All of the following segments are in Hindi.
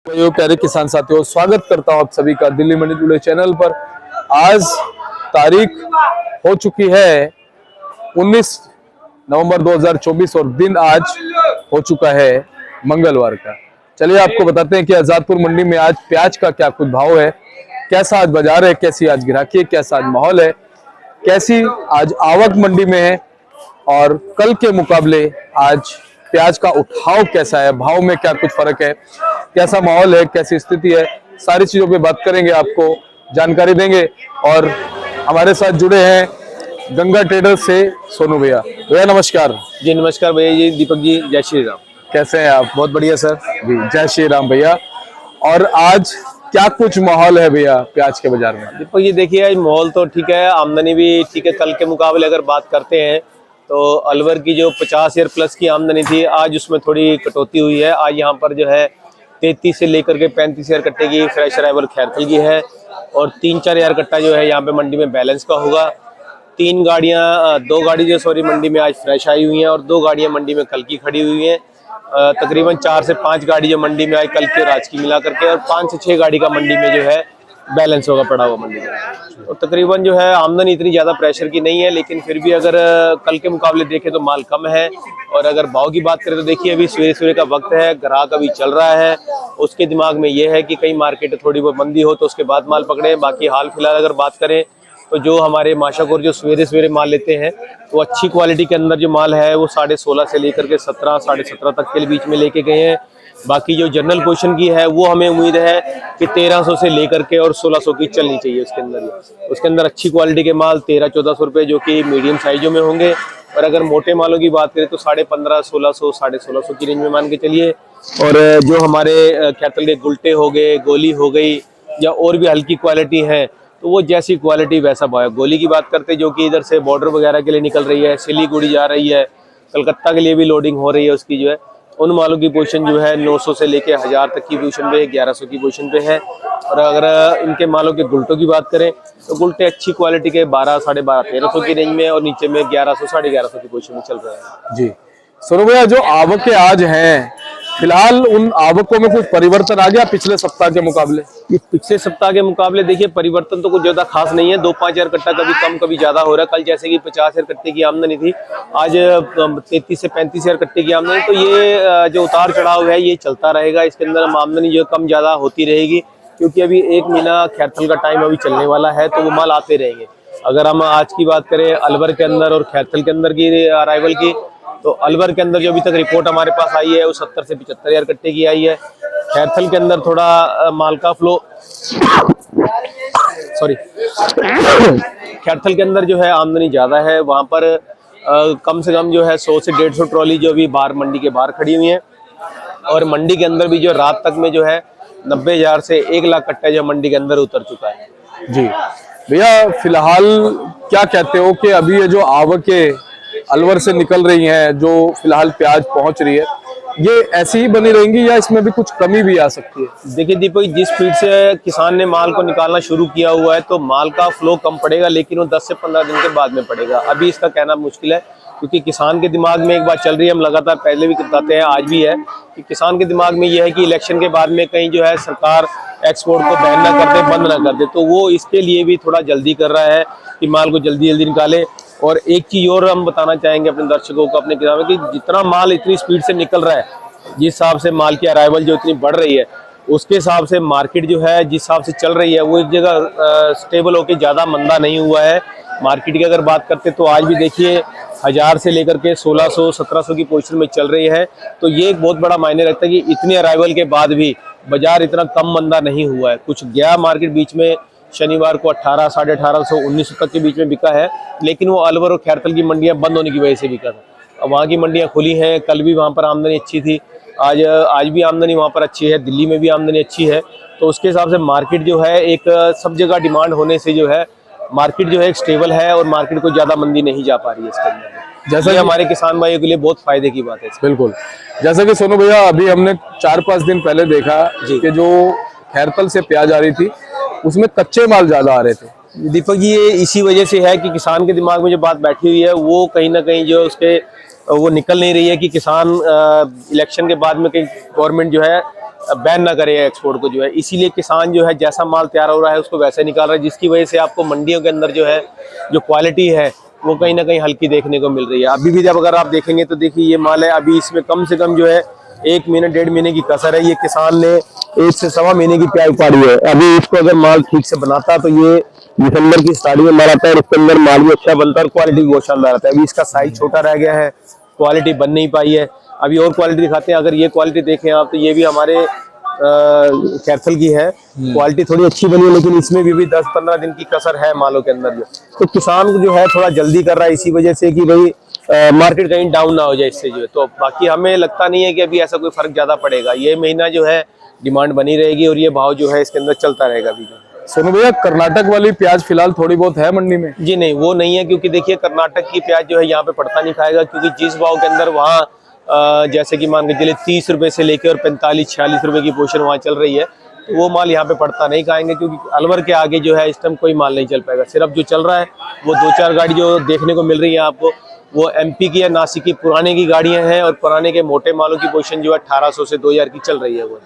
प्यारे किसान साथियों, स्वागत करता हूं आप सभी का दिल्ली मंडी टुडे चैनल पर। आज तारीख हो चुकी है 19 नवंबर 2024 और दिन आज हो चुका है मंगलवार का। चलिए आपको बताते हैं कि आजादपुर मंडी में आज प्याज का क्या कुछ भाव है, कैसा आज बाजार है, कैसी आज ग्राहकी है, कैसा आज माहौल है, कैसी आज आवक मंडी में है और कल के मुकाबले आज प्याज का उठाव कैसा है, भाव में क्या कुछ फर्क है, कैसा माहौल है, कैसी स्थिति है, सारी चीजों पे बात करेंगे, आपको जानकारी देंगे। और हमारे साथ जुड़े हैं गंगा ट्रेडर्स से सोनू भैया। भैया नमस्कार। जी नमस्कार भैया जी, दीपक जी, जय श्री राम। कैसे हैं आप? बहुत बढ़िया सर जी, जय श्री राम भैया। और आज क्या कुछ माहौल है भैया प्याज के बाजार में? दीपक जी देखिए, आज माहौल तो ठीक है, आमदनी भी ठीक है। कल के मुकाबले अगर बात करते हैं तो अलवर की जो 50,000 प्लस की आमदनी थी, आज उसमें थोड़ी कटौती हुई है। आज यहाँ पर जो है 33 से लेकर के 35,000 कट्टे की फ्रेश अराइवल खैरथल की है और 3-4 हज़ार कट्टा जो है यहाँ पे मंडी में बैलेंस का होगा। दो गाड़ी जो मंडी में आज फ्रेश आई हुई हैं और 2 गाड़ियाँ मंडी में कल की खड़ी हुई हैं। तकरीबन 4 से 5 गाड़ी जो मंडी में आई कल की और आज की मिला करके, और 5 से 6 गाड़ी का मंडी में जो है बैलेंस होगा पड़ा हुआ मंडी में। तो तकरीबन जो है आमदनी इतनी ज़्यादा प्रेशर की नहीं है, लेकिन फिर भी अगर कल के मुकाबले देखें तो माल कम है। और अगर भाव की बात करें तो देखिए, अभी सवेरे का वक्त है, ग्राहक अभी चल रहा है, उसके दिमाग में ये है कि कहीं मार्केट थोड़ी बहुत मंदी हो तो उसके बाद माल पकड़े। बाकी हाल फिलहाल अगर बात करें तो जो हमारे माशाकोर जो सवेरे माल लेते हैं वो अच्छी क्वालिटी के अंदर जो माल है वो 16.5 से लेकर के 17, 17.5 तक के बीच में लेके गए हैं। बाकी जो जनरल पोजीशन की है वो हमें उम्मीद है कि 1300 से लेकर के और 1600 की चलनी चाहिए। उसके अंदर अच्छी क्वालिटी के माल 1300-1400 रुपये जो कि मीडियम साइजों में होंगे। और अगर मोटे मालों की बात करें तो 1550, 1600, 1650 की रेंज में मान के चलिए। और जो हमारे खैरथल के गुल्टे हो गए, गोली हो गई या और भी हल्की क्वालिटी है तो वो जैसी क्वालिटी वैसा भाव है। गोली की बात करते जो कि इधर से बॉर्डर वगैरह के लिए निकल रही है, सिलीगुड़ी जा रही है, कलकत्ता के लिए भी लोडिंग हो रही है, उसकी जो है उन मालों की पोजीशन जो है 900 से लेके 1000 तक की पोजीशन पे है, 1100 की पोजीशन पे है। और अगर इनके मालों के गुल्टों की बात करें तो गुल्टे अच्छी क्वालिटी के 12, 12.5, 1300 की रेंज में और नीचे में 1100, 1150 की पोजीशन में चल रहे हैं। जी सोनू भैया, जो आवकें आज हैं फिलहाल उन आवकों में कुछ परिवर्तन आ गया पिछले सप्ताह के मुकाबले? पिछले सप्ताह के मुकाबले देखिए परिवर्तन तो कुछ ज्यादा खास नहीं है। 2-5 हज़ार कट्टा कभी कम कभी ज्यादा हो रहा है। कल जैसे कि 50,000 कट्टे की आमदनी थी, आज 33 से 35,000 कट्टे की आमदनी। तो ये जो उतार चढ़ाव है ये चलता रहेगा। इसके अंदर आमदनी जो कम ज्यादा होती रहेगी, क्योंकि अभी 1 महीना खैरथल का टाइम अभी चलने वाला है तो वो माल आते रहेंगे। अगर हम आज की बात करें अलवर के अंदर और खैरथल के अंदर की अराइवल की, तो अलवर के अंदर जो अभी तक रिपोर्ट हमारे पास आई है वो 70 से 75 हज़ार कट्टे की आई है। खैरथल के अंदर थोड़ा माल का फ्लो खैरथल के अंदर जो है आमदनी ज्यादा है। वहां पर कम से कम जो है 100 से 150 ट्रॉली जो अभी बाहर मंडी के बाहर खड़ी हुई है। और मंडी के अंदर भी जो रात तक में जो है 90,000 से 1 लाख कट्टा जो मंडी के अंदर उतर चुका है। जी भैया, फिलहाल क्या कहते हो कि अभी ये जो आवकें अलवर से निकल रही हैं, जो फिलहाल प्याज पहुंच रही है, ये ऐसी ही बनी रहेंगी या इसमें भी कुछ कमी भी आ सकती है? देखिए दीपक, जिस स्पीड से किसान ने माल को निकालना शुरू किया हुआ है तो माल का फ्लो कम पड़ेगा, लेकिन वो 10 से 15 दिन के बाद में पड़ेगा। अभी इसका कहना मुश्किल है, क्योंकि किसान के दिमाग में एक बात चल रही है, हम लगातार पहले भी बताते हैं, आज भी है कि किसान के दिमाग में यह है कि इलेक्शन के बाद में कहीं जो है सरकार एक्सपोर्ट को बैन ना कर दे, बंद ना कर दे। तो वो इसके लिए भी थोड़ा जल्दी कर रहा है कि माल को जल्दी निकाले। और एक चीज और हम बताना चाहेंगे अपने दर्शकों को, अपने किसानों की, जितना माल इतनी स्पीड से निकल रहा है, जिस हिसाब से माल की अराइवल जो इतनी बढ़ रही है, उसके हिसाब से मार्केट जो है जिस हिसाब से चल रही है वो एक जगह स्टेबल होकर ज्यादा मंदा नहीं हुआ है। मार्केट की अगर बात करते तो आज भी देखिए 1000 से लेकर के 1600, 1700 की पोजीशन में चल रही है। तो ये एक बहुत बड़ा मायने रखता है कि इतनी अराइवल के बाद भी बाजार इतना कम मंदा नहीं हुआ है। कुछ गया मार्केट बीच में, शनिवार को 18, 1850, 1900 तक के बीच में बिका है, लेकिन वो अलवर और खैरथल की मंडियां बंद होने की वजह से बिका था। वहाँ की मंडियां खुली हैं, कल भी वहाँ पर आमदनी अच्छी थी, आज भी आमदनी वहाँ पर अच्छी है, दिल्ली में भी आमदनी अच्छी है। तो उसके हिसाब से मार्केट जो है एक सब जगह डिमांड होने से जो है मार्केट जो है एक स्टेबल है और मार्केट को ज्यादा मंदी नहीं जा पा रही है इसके अंदर। जैसा कि हमारे किसान भाइयों के लिए बहुत फायदे की बात है। बिल्कुल, जैसा कि सोनू भैया अभी हमने 4-5 दिन पहले देखा कि जो खैरथल से प्याज आ रही थी उसमें कच्चे माल ज्यादा आ रहे थे। दीपक जी, ये इसी वजह से है कि किसान के दिमाग में जो बात बैठी हुई है वो कहीं ना कहीं जो उसके वो निकल नहीं रही है कि किसान इलेक्शन के बाद में कहीं गवर्नमेंट जो है बैन ना करे एक्सपोर्ट को जो है, इसीलिए किसान जो है जैसा माल तैयार हो रहा है उसको वैसे निकाल रहा है, जिसकी वजह से आपको मंडियों के अंदर जो है जो क्वालिटी है वो कहीं ना कहीं हल्की देखने को मिल रही है। अभी भी जब अगर आप देखेंगे तो देखिए ये माल है, अभी इसमें कम से कम जो है 1 महीने 1.5 महीने की कसर है। ये किसान ने 1 से सवा महीने की प्याज पाड़ी है। अभी इसको अगर माल ठीक से बनाता तो ये दिसंबर की स्टार्टिंग में माल आता है और उसके अंदर माल भी अच्छा बनता है और क्वालिटी भी बहुत शानदार आता है। अभी इसका साइज छोटा रह गया है, क्वालिटी बन नहीं पाई है। अभी और क्वालिटी दिखाते हैं। अगर ये क्वालिटी देखें आप तो ये भी हमारे कैथल की है, क्वालिटी थोड़ी अच्छी बनी है, लेकिन इसमें भी 10-15 दिन की कसर है मालों के अंदर जो। तो किसान को जो है थोड़ा जल्दी कर रहा है इसी वजह से कि भाई मार्केट कहीं डाउन ना हो जाए इससे जो है। तो बाकी हमें लगता नहीं है कि अभी ऐसा कोई फर्क ज्यादा पड़ेगा। ये महीना जो है डिमांड बनी रहेगी और ये भाव जो है इसके अंदर चलता रहेगा अभी जो। सोनू भैया, कर्नाटक वाली प्याज फिलहाल थोड़ी बहुत है मंडी में? जी नहीं, वो नहीं है, क्योंकि देखिए कर्नाटक की प्याज जो है यहाँ पे पड़ता नहीं खाएगा, क्योंकि जिस भाव के अंदर वहाँ जैसे कि मान के चलिए 30 रुपए से लेकर और 45-46 रुपए की पोजीशन वहाँ चल रही है, तो वो माल यहाँ पे पड़ता नहीं खाएंगे, क्योंकि अलवर के आगे जो है इस टाइम कोई माल नहीं चल पाएगा। सिर्फ जो चल रहा है वो 2-4 गाड़ी जो देखने को मिल रही है आपको, वो एमपी की या नासिक की पुराने की गाड़ियां हैं और पुराने के मोटे मालों की पोजीशन जो है 1800 से 2000 की चल रही है। वो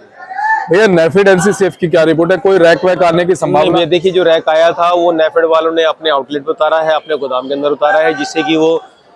भैया नेफेड एनसीसीएफ की क्या रिपोर्ट है? कोई रैक वैक आने की संभावना? देखिए जो रैक आया था वो नेफेड वालों ने अपने आउटलेट पे उतारा है, अपने गोदाम के अंदर उतारा है, जिससे कि वो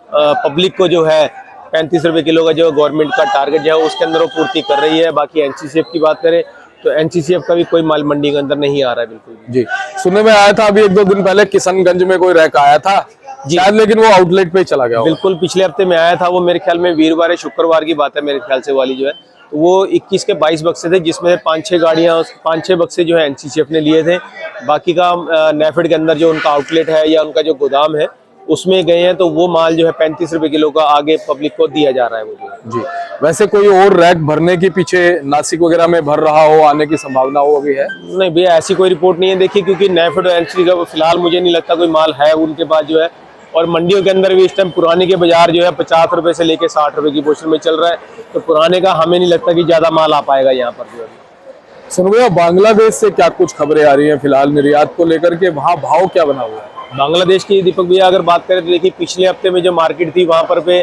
पब्लिक को जो है 35 रुपए किलो का जो गवर्नमेंट का टारगेट जो है उसके अंदर वो पूर्ति कर रही है। बाकी एनसीसीएफ की बात करें तो एनसीसीएफ का भी कोई माल मंडी के अंदर नहीं आ रहा है बिल्कुल जी। सुनने में आया था अभी 1-2 दिन पहले किशनगंज में कोई रैक आया था शायद, लेकिन वो आउटलेट पे ही चला गया। बिल्कुल पिछले हफ्ते में आया था वो, मेरे ख्याल में वीरवार या शुक्रवार की बात है मेरे ख्याल से वाली जो है। तो वो 21 के 22 बक्से थे, जिसमें 5-6 गाड़ियां 5-6 बक्से जो है एनसीसीएफ ने लिए थे। बाकी का नेफेड के अंदर जो उनका आउटलेट है या उनका जो गोदाम है उसमें गए हैं, तो वो माल जो है 35 रुपए किलो का आगे पब्लिक को दिया जा रहा है वो जो है। जी। वैसे कोई और रैक भरने के पीछे नासिक वगैरह में भर रहा हो, आने की संभावना हो अभी है? नहीं भैया, ऐसी कोई रिपोर्ट नहीं है। देखिए क्योंकि नेफेड और एनसीसी का फिलहाल मुझे नहीं लगता कोई माल है उनके पास जो है, और मंडियों के अंदर भी इस टाइम पुराने के बाजार जो है 50 रुपए से लेके 60 रुपए की पोजीशन में चल रहा है, तो पुराने का हमें नहीं लगता कि ज्यादा माल आ पाएगा यहाँ पर जो है। सुनो भैया, बांग्लादेश से क्या कुछ खबरें आ रही हैं फिलहाल निर्यात को लेकर के? वहाँ भाव क्या बना हुआ है बांग्लादेश की? दीपक भैया अगर बात करें तो देखिए पिछले हफ्ते में जो मार्केट थी वहां पर पे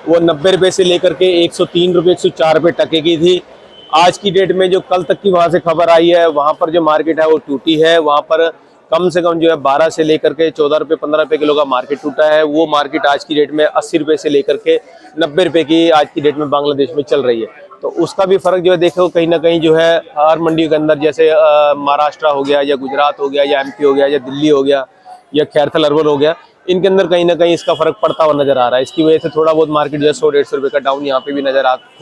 वो 90 रुपए से लेकर के 103 रुपए 104 रुपए टके की थी। आज की डेट में जो कल तक की वहां से खबर आई है, वहां पर जो मार्केट है वो टूटी है। वहां पर कम से कम जो है 12 से लेकर के 14 रुपए 15 रुपए किलो का मार्केट टूटा है। वो मार्केट आज की डेट में 80 रुपए से लेकर के 90 रुपए की आज की डेट में बांग्लादेश में चल रही है। तो उसका भी फर्क जो है देखो कहीं ना कहीं जो है हर मंडियों के अंदर, जैसे महाराष्ट्र हो गया या गुजरात हो गया या एमपी हो गया या दिल्ली हो गया या खैरथल अरवल हो गया, इनके अंदर कहीं ना कहीं इसका फर्क पड़ता हुआ नजर आ रहा है। इसकी वजह से थोड़ा बहुत मार्केट जो है 100-150 रुपए का डाउन यहाँ पे भी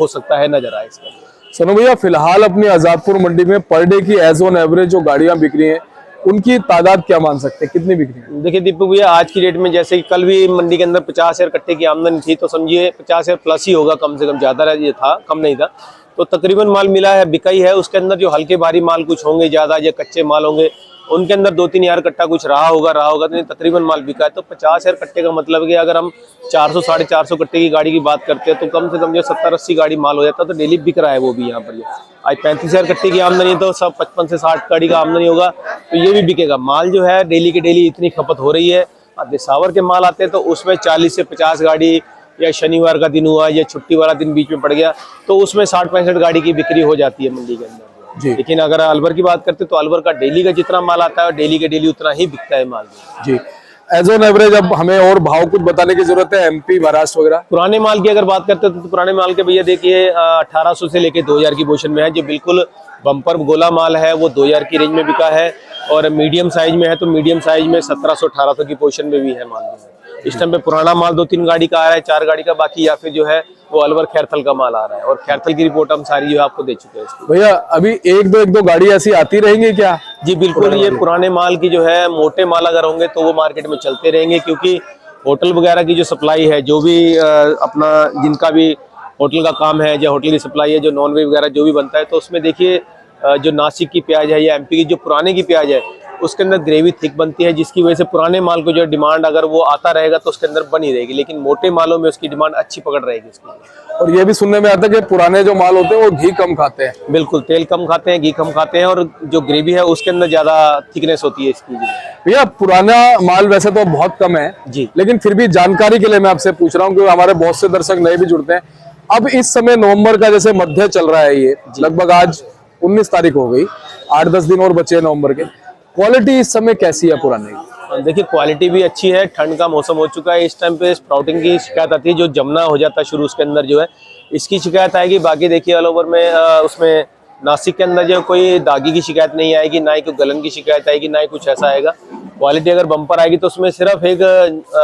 हो सकता है, नजर आए इसका। सोनू भैया, फिलहाल अपनी आजादपुर मंडी में पर डे की एज ऑन एवरेज जो गाड़ियां बिक रही हैं उनकी तादाद क्या मान सकते हैं, कितनी बिक रही है? देखिए दीपक भैया, आज की डेट में जैसे कि कल भी मंडी के अंदर 50,000 कट्टे की आमदनी थी, तो समझिए 50,000 प्लस ही होगा, कम से कम, ज्यादा ये था, कम नहीं था। तो तकरीबन माल मिला है, बिकाई है। उसके अंदर जो हल्के भारी माल कुछ होंगे ज्यादा या कच्चे माल होंगे, उनके अंदर 2-3 हजार कट्टा कुछ रहा होगा तो तकरीबन माल बिका है। तो 50,000 कट्टे का मतलब कि अगर हम 400-450 कट्टे की गाड़ी की बात करते हैं तो कम से कम जो 70-80 गाड़ी माल हो जाता है। तो डेली बिक रहा है वो भी यहाँ पर। आज 35,000 कट्टे की आमदनी, तो सब 55 से 60 गाड़ी का आमदनी होगा, तो ये भी बिकेगा। माल जो है डेली के डेली इतनी खपत हो रही है। दिसावर के माल आते हैं तो उसमें 40 से 50 गाड़ी, या शनिवार का दिन हुआ या छुट्टी वाला दिन बीच में पड़ गया तो उसमें 60-65 गाड़ी की बिक्री हो जाती है मंडी के अंदर जी। लेकिन अगर अलवर की बात करते तो अलवर का डेली का जितना माल आता है डेली के डेली उतना ही बिकता है माल जी। एज ऑन एवरेज अब हमें और भाव कुछ बताने की जरूरत है, एमपी महाराष्ट्र वगैरह? पुराने माल की अगर बात करते हैं तो पुराने माल के भैया देखिए 1800 से लेके 2000 की पोजीशन में है। जो बिल्कुल बम्पर गोला माल है वो 2000 की रेंज में बिका है, और मीडियम साइज में है तो मीडियम साइज में 1700-1800 की पोजीशन में भी है माल। इस टाइम पे पुराना माल 2-3 गाड़ी का आ रहा है, 4 गाड़ी का, बाकी या फिर जो है वो अलवर खैरथल का माल आ रहा है। और खैरथल की रिपोर्ट हम सारी जो है आपको दे चुके हैं। भैया अभी एक दो गाड़ी ऐसी आती रहेंगी क्या? जी बिल्कुल, ये पुराने माल की जो है मोटे माल अगर होंगे तो वो मार्केट में चलते रहेंगे, क्योंकि होटल वगैरह की जो सप्लाई है, जो भी अपना जिनका भी होटल का काम है या होटल की सप्लाई है, जो नॉन वेज वगैरह जो भी बनता है, तो उसमें देखिए जो नासिक की प्याज है या एमपी की जो पुराने की प्याज है उसके अंदर ग्रेवी थिक बनती है, जिसकी वजह से पुराने माल को जो डिमांड अगर वो आता रहेगा तो उसके अंदर बनी रहेगी, लेकिन मोटे मालों में उसकी डिमांड अच्छी पकड़ रहेगी इसकी। और ये भी सुनने में आता है कि पुराने जो माल होते हैं वो घी कम खाते हैं। बिल्कुल, तेल कम खाते हैं, घी कम खाते हैं, और जो ग्रेवी है उसके अंदर ज्यादा थिकनेस होती है इसकी। भैया पुराना माल वैसे तो बहुत कम है जी, लेकिन फिर भी जानकारी के लिए मैं आपसे पूछ रहा हूँ, क्योंकि हमारे बहुत से दर्शक नए भी जुड़ते हैं। अब इस समय नवंबर का जैसे मध्य चल रहा है, ये लगभग आज 19 तारीख हो गई, 8-10 दिन और बचे हैं नवंबर के। क्वालिटी इस समय कैसी है पुराने की? देखिए क्वालिटी भी अच्छी है, ठंड का मौसम हो चुका है, इस टाइम पे स्प्राउटिंग की शिकायत आती है, जो जमना हो जाता है शुरू उसके अंदर जो है, इसकी शिकायत आएगी। बाकी देखिए ऑल ओवर में उसमें नासिक के अंदर जो कोई दागी की शिकायत नहीं आएगी, ना ही कोई गलन की शिकायत आएगी, ना ही कुछ ऐसा आएगा। क्वालिटी अगर बम्पर आएगी तो उसमें सिर्फ एक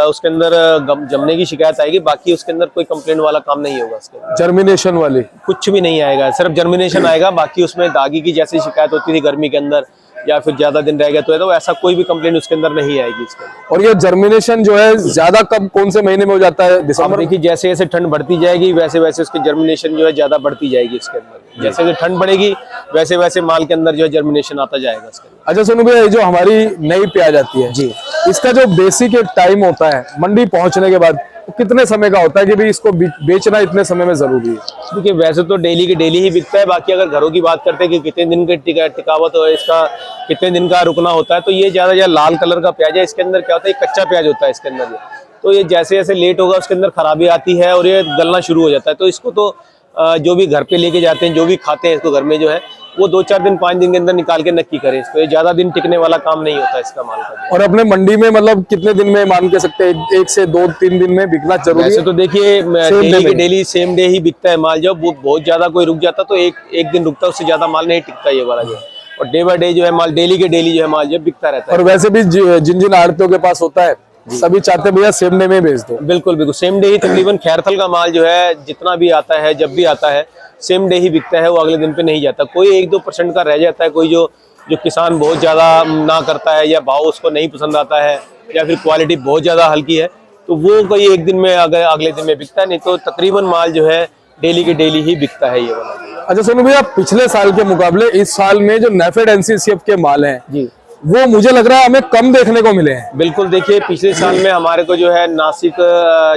उसके अंदर जमने की शिकायत आएगी, बाकी उसके अंदर कोई कंप्लेंट वाला काम नहीं होगा। उसके अंदर जर्मिनेशन वाली कुछ भी नहीं आएगा, सिर्फ जर्मिनेशन आएगा। बाकी उसमें दागी की जैसी शिकायत होती थी गर्मी के अंदर या फिर ज्यादा दिन रह गया तो ऐसा कोई भी कंप्लेंट उसके अंदर नहीं आएगी इसके अंदर। और ये जर्मिनेशन जो है ज्यादा कब कौन से महीने में हो जाता है? दिसंबर। देखिए जैसे जैसे ठंड बढ़ती जाएगी वैसे वैसे उसकी जर्मिनेशन जो है ज्यादा बढ़ती जाएगी इसके अंदर। जैसे जैसे ठंड बढ़ेगी वैसे वैसे माल के अंदर जो है जर्मिनेशन आता जाएगा इसके अंदर। अच्छा सोनू भैया, जो हमारी नई प्याज आती है जी, इसका जो बेसिक एक टाइम होता है मंडी पहुंचने के बाद, तो कितने समय का होता है कि भाई इसको बेचना इतने समय में जरूरी है? देखिए वैसे तो डेली के डेली ही बिकता है। बाकी अगर घरों की बात करते हैं कि कितने दिन की टिकावत है इसका, कितने दिन का रुकना होता है, तो ये ज्यादा लाल कलर का प्याज है। इसके अंदर क्या होता है, कच्चा प्याज होता है इसके अंदर, तो ये जैसे जैसे लेट होगा उसके अंदर खराबी आती है और ये गलना शुरू हो जाता है। तो इसको तो जो भी घर पे लेके जाते हैं, जो भी खाते हैं इसको घर में जो है, वो 2-4 दिन 5 दिन के अंदर निकाल के नक्की करें इसको। ये ज्यादा दिन टिकने वाला काम नहीं होता इसका माल का। और अपने मंडी में मतलब कितने दिन में मान के सकते हैं, 1 से 2-3 दिन में बिकना जरूरी है? वैसे तो देखिए डेली के डेली सेम डे ही बिकता है माल। जब वो बहुत ज्यादा कोई रुक जाता तो एक दिन रुकता, उससे ज्यादा माल नहीं टिकता ये वाला जो है। और डे बाय डे जो है माल, डेली के डेली जो है माल जो बिकता रहता है। और वैसे भी जिन जिन आड़तियों के पास होता है सभी चाहते भैया सेम डे में भेज दो। बिल्कुल बिल्कुल सेम डे ही। तकरीबन खैरथल का माल जो है जितना भी आता है, जब भी आता है, सेम डे ही बिकता है, वो अगले दिन पे नहीं जाता। कोई 1-2% का रह जाता है, कोई जो किसान बहुत ज्यादा ना करता है या भाव उसको नहीं पसंद आता है या फिर क्वालिटी बहुत ज्यादा हल्की है, तो वो कोई एक दिन में अगले दिन में बिकता है। नहीं तो तकरीबन माल जो है डेली के डेली ही बिकता है ये वाला। अच्छा सोनू भैया, पिछले साल के मुकाबले इस साल में जो नेफेड एनसीसीएफ के माल हैं जी, वो मुझे लग रहा है हमें कम देखने को मिले हैं। बिल्कुल देखिए पिछले साल में हमारे को जो है नासिक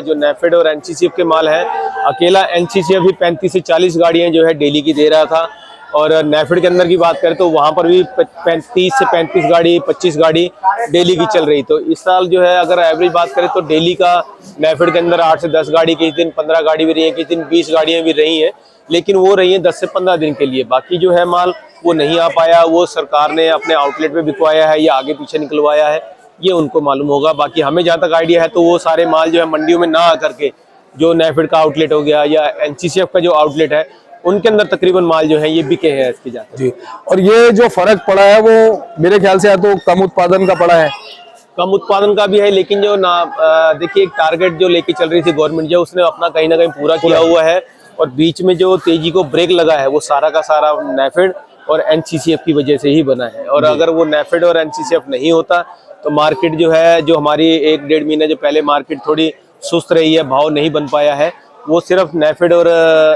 जो नेफेड और एनसीसीएफ के माल है, अकेला एनसीसीएफ ही 35 से 40 गाड़ियां जो है डेली की दे रहा था। और नेफेड के अंदर की बात करें तो वहां पर भी 30 से 35 गाड़ी 25 गाड़ी डेली की चल रही। तो इस साल जो है अगर एवरेज बात करें तो डेली का नेफेड के अंदर 8 से 10 गाड़ी, किस दिन 15 गाड़ी भी रही है, किस दिन 20 गाड़ियां भी रही हैं, लेकिन वो रही है 10 से 15 दिन के लिए। बाकी जो है माल वो नहीं आ पाया, वो सरकार ने अपने आउटलेट पे बिकवाया है या आगे पीछे निकलवाया है, ये उनको मालूम होगा। बाकी हमें जहाँ तक आइडिया है तो वो सारे माल जो है मंडियों में ना आकर के, जो नेफेड का आउटलेट हो गया या एनसीसीएफ का जो आउटलेट है, उनके अंदर तकरीबन माल जो है ये बिके हैं इसके जाकर जी। और ये जो फर्क पड़ा है वो मेरे ख्याल से या तो कम उत्पादन का पड़ा है, कम उत्पादन का भी है, लेकिन जो ना देखिए एक टारगेट जो लेके चल रही थी गवर्नमेंट, जो उसने अपना कहीं ना कहीं पूरा किया हुआ है। और बीच में जो तेजी को ब्रेक लगा है वो सारा का सारा नेफेड और एनसीसीएफ की वजह से ही बना है। और अगर वो नेफेड और एनसीसीएफ नहीं होता तो मार्केट जो है, जो हमारी 1-1.5 महीना जो पहले मार्केट थोड़ी सुस्त रही है, भाव नहीं बन पाया है, वो सिर्फ नेफेड और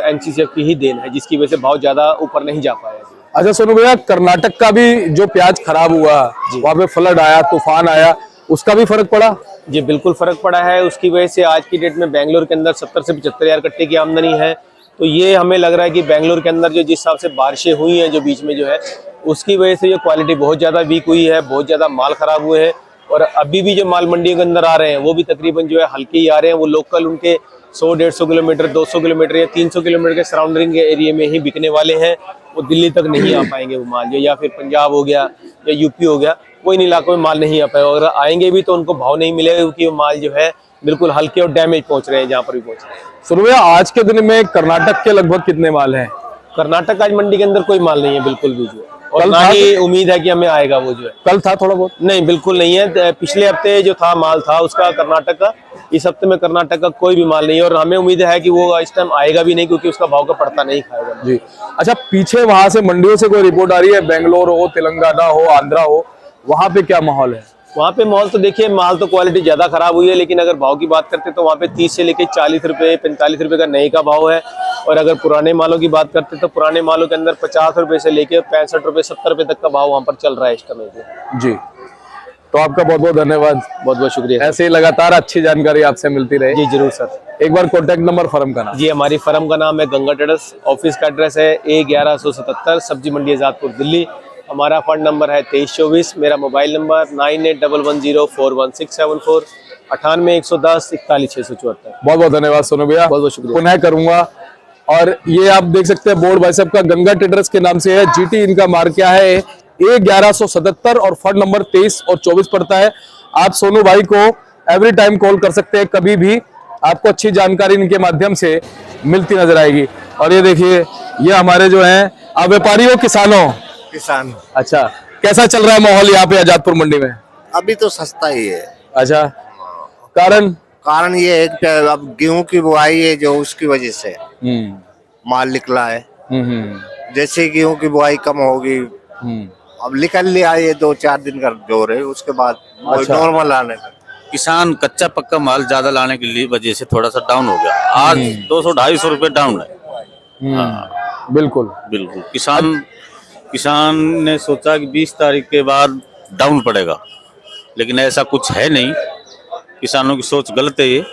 एनसीसीएफ की ही देन है, जिसकी वजह से भाव ज्यादा ऊपर नहीं जा पाया। अच्छा सोनू भैया, कर्नाटक का भी जो प्याज खराब हुआ, वहाँ पे फ्लड आया, तूफान आया, उसका भी फर्क पड़ा? जी बिल्कुल फर्क पड़ा है। उसकी वजह से आज की डेट में बेंगलोर के अंदर 70 से 75 हज़ार कट्टे की आमदनी है। तो ये हमें लग रहा है कि बेंगलोर के अंदर जो जिस हिसाब से बारिशें हुई हैं जो बीच में जो है, उसकी वजह से ये क्वालिटी बहुत ज़्यादा वीक हुई है, बहुत ज़्यादा माल खराब हुए हैं। और अभी भी जो माल मंडियों के अंदर आ रहे हैं वो भी तकरीबन जो है हल्के ही आ रहे हैं। वो लोकल उनके 100-150 किलोमीटर, 200 किलोमीटर या 300 किलोमीटर के सराउंडिंग के एरिया में ही बिकने वाले हैं। वो दिल्ली तक नहीं आ पाएंगे वो माल जो, या फिर पंजाब हो गया या यूपी हो गया, वो इन इलाकों में माल नहीं आ पाएगा। अगर आएंगे भी तो उनको भाव नहीं मिलेगा, क्योंकि वो माल जो है बिल्कुल हल्के और डैमेज पहुंच रहे हैं जहाँ पर भी पहुंच रहे हैं। सुनो भैया, आज के दिन में कर्नाटक के लगभग कितने माल हैं? कर्नाटक आज मंडी के अंदर कोई माल नहीं है बिल्कुल भी जो, और कल ना ही उम्मीद है कि हमें आएगा वो जो है। कल था थोड़ा बहुत? नहीं बिल्कुल नहीं है। पिछले हफ्ते जो था माल था उसका कर्नाटक का, इस हफ्ते में कर्नाटक का कोई भी माल नहीं है। और हमें उम्मीद है कि वो इस टाइम आएगा भी नहीं, क्योंकि उसका भाव का पड़ता नहीं खाएगा जी। अच्छा, पीछे वहां से मंडियों से कोई रिपोर्ट आ रही है, बेंगलोर हो, तेलंगाना हो, आंध्रा हो, वहां पे क्या माहौल है? वहाँ पे माल तो देखिए, माल तो क्वालिटी ज्यादा खराब हुई है, लेकिन अगर भाव की बात करते तो वहाँ पे 30 से लेके 40 रुपए 45 रुपए का नए का भाव है। और अगर पुराने मालों की बात करते तो पुराने मालों के अंदर 50 रुपए से लेके 65 रुपए 70 रुपए तक का भाव वहाँ पर चल रहा है इस समय जी। तो आपका बहुत बहुत धन्यवाद, बहुत बहुत शुक्रिया। ऐसे ही लगातार अच्छी जानकारी आपसे मिलती रहे। जी जरूर सर। एक बार कॉन्टेक्ट नंबर, फर्म का नाम? जी, हमारी फर्म का नाम है गंगा ट्रेडर्स, ऑफिस का एड्रेस है A1177 सब्जी मंडी आजादपुर दिल्ली। हमारा फंड नंबर है 2324। मेरा मोबाइल नंबर 9811041674 98 110 41 674। बहुत बहुत धन्यवाद सोनू भैया, बहुत बहुत शुक्रिया। पुनः करूंगा और ये आप देख सकते हैं बोर्ड भाई साहब का गंगा ट्रेडर्स के नाम से है। जीटी इनका मार्क क्या है A1177 और फंड नंबर 23 और 24 पड़ता है। आप सोनू भाई को एवरी टाइम कॉल कर सकते हैं, कभी भी आपको अच्छी जानकारी इनके माध्यम से मिलती नजर आएगी। और ये देखिए, ये हमारे जो हैं आप व्यापारी हो किसानों? किसान। अच्छा, कैसा चल रहा है माहौल यहाँ पे आजादपुर मंडी में? अभी तो सस्ता ही है। अच्छा, कारण ये है कि अब गेहूं की बुआई है जो उसकी वजह से माल निकला है। जैसे गेहूं की बुआई कम होगी, अब निकल लिया ये 2-4 दिन का जोर है, उसके बाद अच्छा। नॉर्मल आने का। किसान कच्चा पक्का माल ज्यादा लाने के लिए वजह से थोड़ा सा डाउन हो गया। आज 200-250 रुपए डाउन है। बिल्कुल बिल्कुल। किसान ने सोचा कि 20 तारीख के बाद डाउन पड़ेगा, लेकिन ऐसा कुछ है नहीं। किसानों की सोच गलत है ये,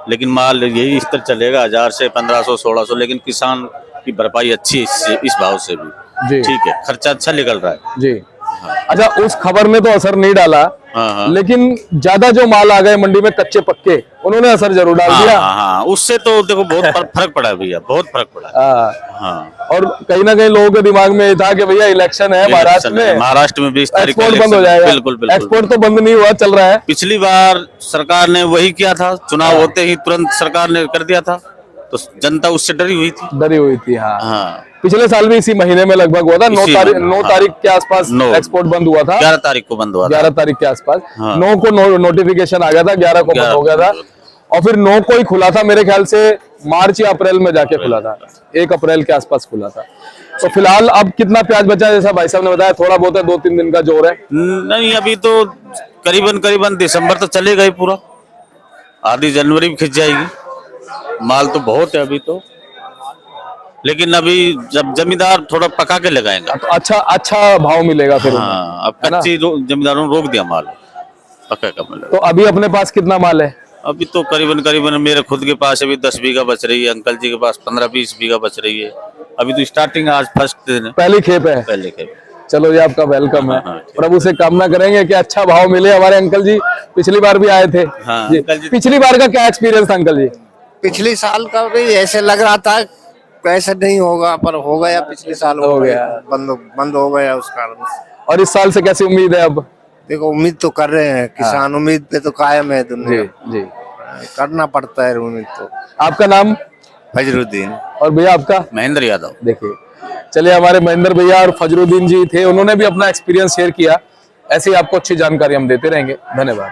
लेकिन माल यही स्तर चलेगा 1000 से 1500-1600, लेकिन किसान की भरपाई अच्छी है इस भाव से भी। जी। ठीक है, खर्चा अच्छा निकल रहा है जी। अच्छा, उस खबर ने तो असर नहीं डाला, हाँ। लेकिन ज्यादा जो माल आ गए मंडी में कच्चे पक्के, उन्होंने असर जरूर डाल दिया। हाँ, उससे तो देखो बहुत फर्क पड़ा है भैया, बहुत फर्क पड़ा है। हाँ। और कहीं ना कहीं लोगों के दिमाग में ये था कि भैया इलेक्शन है महाराष्ट्र में 20 तारीख एक्सपोर्ट बंद हो जाएगा। बिल्कुल बिल्कुल। एक्सपोर्ट तो बंद नहीं हुआ, चल रहा है। पिछली बार सरकार ने वही किया था, चुनाव होते ही तुरंत सरकार ने कर दिया था, तो जनता उससे डरी हुई थी। डरी हुई थी, हाँ। हाँ, पिछले साल भी इसी महीने में लगभग हुआ था। 9 तारीख के आसपास एक्सपोर्ट बंद हुआ था। 11 तारीख को बंद हुआ था। 11 तारीख के आसपास। हाँ। 9 को नोटिफिकेशन आ गया था, 11 को बंद हो गया था, और फिर 9 को ही खुला था। मेरे ख्याल से मार्च या अप्रैल में जाके खुला था, 1 अप्रैल के आसपास खुला था। तो फिलहाल अब कितना प्याज बचा है? जैसा भाई साहब ने बताया, थोड़ा बहुत है, 2-3 दिन का जोर है। नहीं, अभी तो करीबन दिसंबर तो चलेगा ही पूरा, आधी जनवरी भी खिंच जाएगी। माल तो बहुत है अभी तो, लेकिन अभी जब जमींदार थोड़ा पका के लगाएंगे तो अच्छा भाव मिलेगा फिर। हाँ, अब कच्ची जमींदारों ने रोक दिया माल, पका का मिलेगा। तो अभी अपने पास कितना माल है? अभी तो करीबन मेरे खुद के पास अभी 10 बीघा बच रही है, अंकल जी के पास 15-20 बीघा बच रही है। अभी तो स्टार्टिंग, आज फर्स्ट दिन है, पहली खेप है। पहले खेप। चलो, ये आपका वेलकम है। हाँ, प्रभु से कामना करेंगे कि अच्छा भाव मिले। हमारे अंकल जी पिछली बार भी आए थे। हाँ, जी। अंकल जी। पिछली बार का क्या एक्सपीरियंस था अंकल जी? पिछले साल का भी ऐसे लग रहा था ऐसा नहीं होगा, पर हो गया। पिछले साल हो गया, बंद हो गया उस कारण। और इस साल से कैसी उम्मीद है अब? देखो, उम्मीद तो कर रहे हैं किसान, उम्मीद पे तो कायम है दुनिया। जी। करना पड़ता है उम्मीद तो। आपका नाम? फजरुद्दीन। और भैया आपका? महेंद्र यादव। देखिए, चलिए, हमारे महेंद्र भैया और फजरुद्दीन जी थे, उन्होंने भी अपना एक्सपीरियंस शेयर किया। ऐसे ही आपको अच्छी जानकारी हम देते रहेंगे। धन्यवाद।